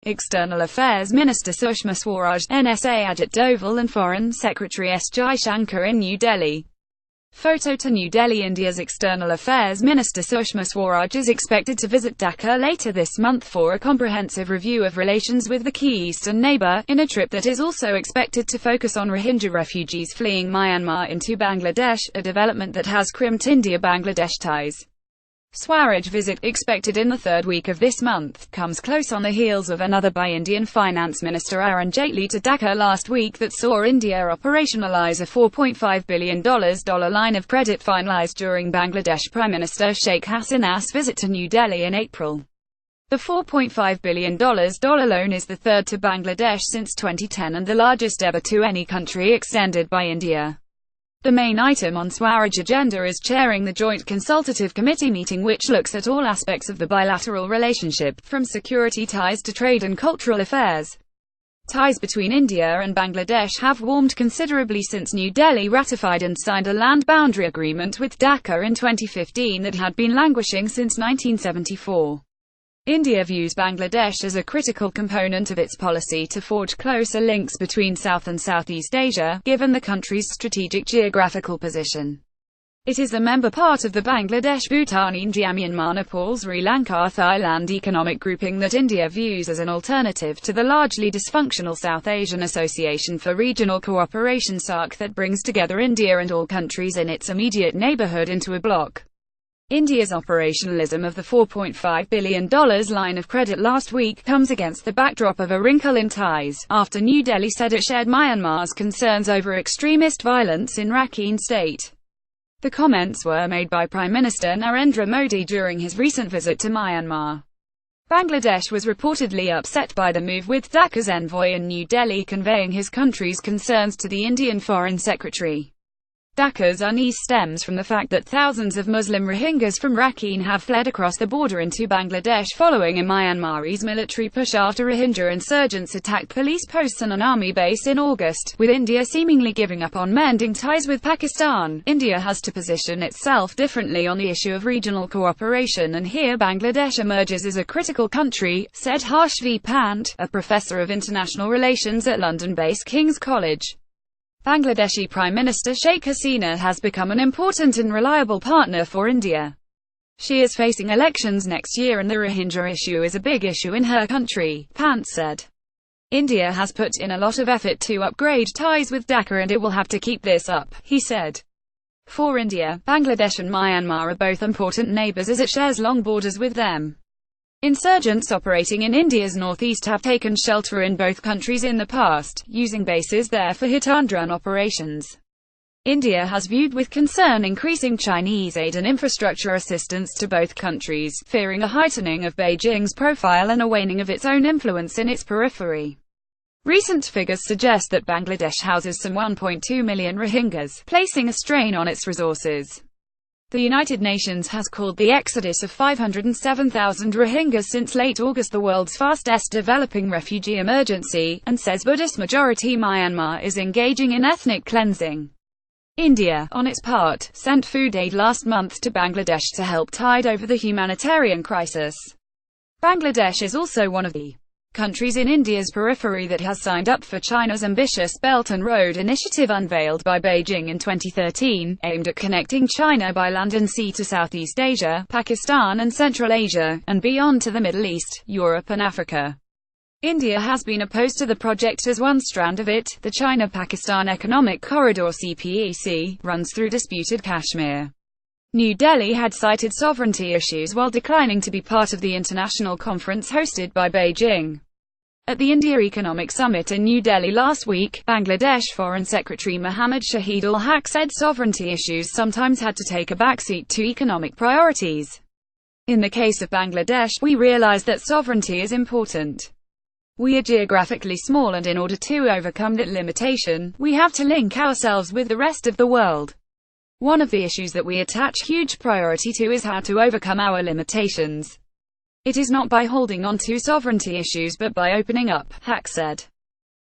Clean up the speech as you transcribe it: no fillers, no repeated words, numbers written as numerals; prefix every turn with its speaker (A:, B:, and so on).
A: External Affairs Minister Sushma Swaraj, NSA Ajit Doval and Foreign Secretary S. Jaishankar in New Delhi. Photo to New Delhi. India's External Affairs Minister Sushma Swaraj is expected to visit Dhaka later this month for a comprehensive review of relations with the key eastern neighbour, in a trip that is also expected to focus on Rohingya refugees fleeing Myanmar into Bangladesh, a development that has crimped India-Bangladesh ties. Swaraj visit, expected in the third week of this month, comes close on the heels of another by Indian Finance Minister Arun Jaitley to Dhaka last week that saw India operationalise a $4.5 billion line of credit finalised during Bangladesh Prime Minister Sheikh Hasina's visit to New Delhi in April. The $4.5 billion loan is the third to Bangladesh since 2010 and the largest ever to any country extended by India. The main item on Swaraj's agenda is chairing the Joint Consultative Committee meeting, which looks at all aspects of the bilateral relationship, from security ties to trade and cultural affairs. Ties between India and Bangladesh have warmed considerably since New Delhi ratified and signed a land boundary agreement with Dhaka in 2015 that had been languishing since 1974. India views Bangladesh as a critical component of its policy to forge closer links between South and Southeast Asia, given the country's strategic geographical position. It is a member part of the Bangladesh, Bhutan, India, Myanmar, Nepal, Sri Lanka, Thailand economic grouping that India views as an alternative to the largely dysfunctional South Asian Association for Regional Cooperation (SAARC) that brings together India and all countries in its immediate neighbourhood into a bloc. India's operationalism of the $4.5 billion line of credit last week comes against the backdrop of a wrinkle in ties, after New Delhi said it shared Myanmar's concerns over extremist violence in Rakhine State. The comments were made by Prime Minister Narendra Modi during his recent visit to Myanmar. Bangladesh was reportedly upset by the move, with Dhaka's envoy in New Delhi conveying his country's concerns to the Indian Foreign Secretary. Dhaka's unease stems from the fact that thousands of Muslim Rohingyas from Rakhine have fled across the border into Bangladesh following a Myanmarese military push after Rohingya insurgents attacked police posts and an army base in August, with India seemingly giving up on mending ties with Pakistan. India has to position itself differently on the issue of regional cooperation, and here Bangladesh emerges as a critical country, said Harsh V. Pant, a professor of international relations at London-based King's College. Bangladeshi Prime Minister Sheikh Hasina has become an important and reliable partner for India. She is facing elections next year and the Rohingya issue is a big issue in her country, Pant said. India has put in a lot of effort to upgrade ties with Dhaka and it will have to keep this up, he said. For India, Bangladesh and Myanmar are both important neighbours as it shares long borders with them. Insurgents operating in India's northeast have taken shelter in both countries in the past, using bases there for hit-and-run operations. India has viewed with concern increasing Chinese aid and infrastructure assistance to both countries, fearing a heightening of Beijing's profile and a waning of its own influence in its periphery. Recent figures suggest that Bangladesh houses some 1.2 million Rohingyas, placing a strain on its resources. The United Nations has called the exodus of 507,000 Rohingyas since late August the world's fastest developing refugee emergency, and says Buddhist-majority Myanmar is engaging in ethnic cleansing. India, on its part, sent food aid last month to Bangladesh to help tide over the humanitarian crisis. Bangladesh is also one of the countries in India's periphery that has signed up for China's ambitious Belt and Road Initiative unveiled by Beijing in 2013, aimed at connecting China by land and sea to Southeast Asia, Pakistan and Central Asia, and beyond to the Middle East, Europe and Africa. India has been opposed to the project as one strand of it, the China-Pakistan Economic Corridor (CPEC), runs through disputed Kashmir. New Delhi had cited sovereignty issues while declining to be part of the international conference hosted by Beijing. At the India Economic Summit in New Delhi last week, Bangladesh Foreign Secretary Mohammad Shahid ul-Haq said sovereignty issues sometimes had to take a backseat to economic priorities. In the case of Bangladesh, we realize that sovereignty is important. We are geographically small and in order to overcome that limitation, we have to link ourselves with the rest of the world. One of the issues that we attach huge priority to is how to overcome our limitations. It is not by holding on to sovereignty issues but by opening up, Haq said.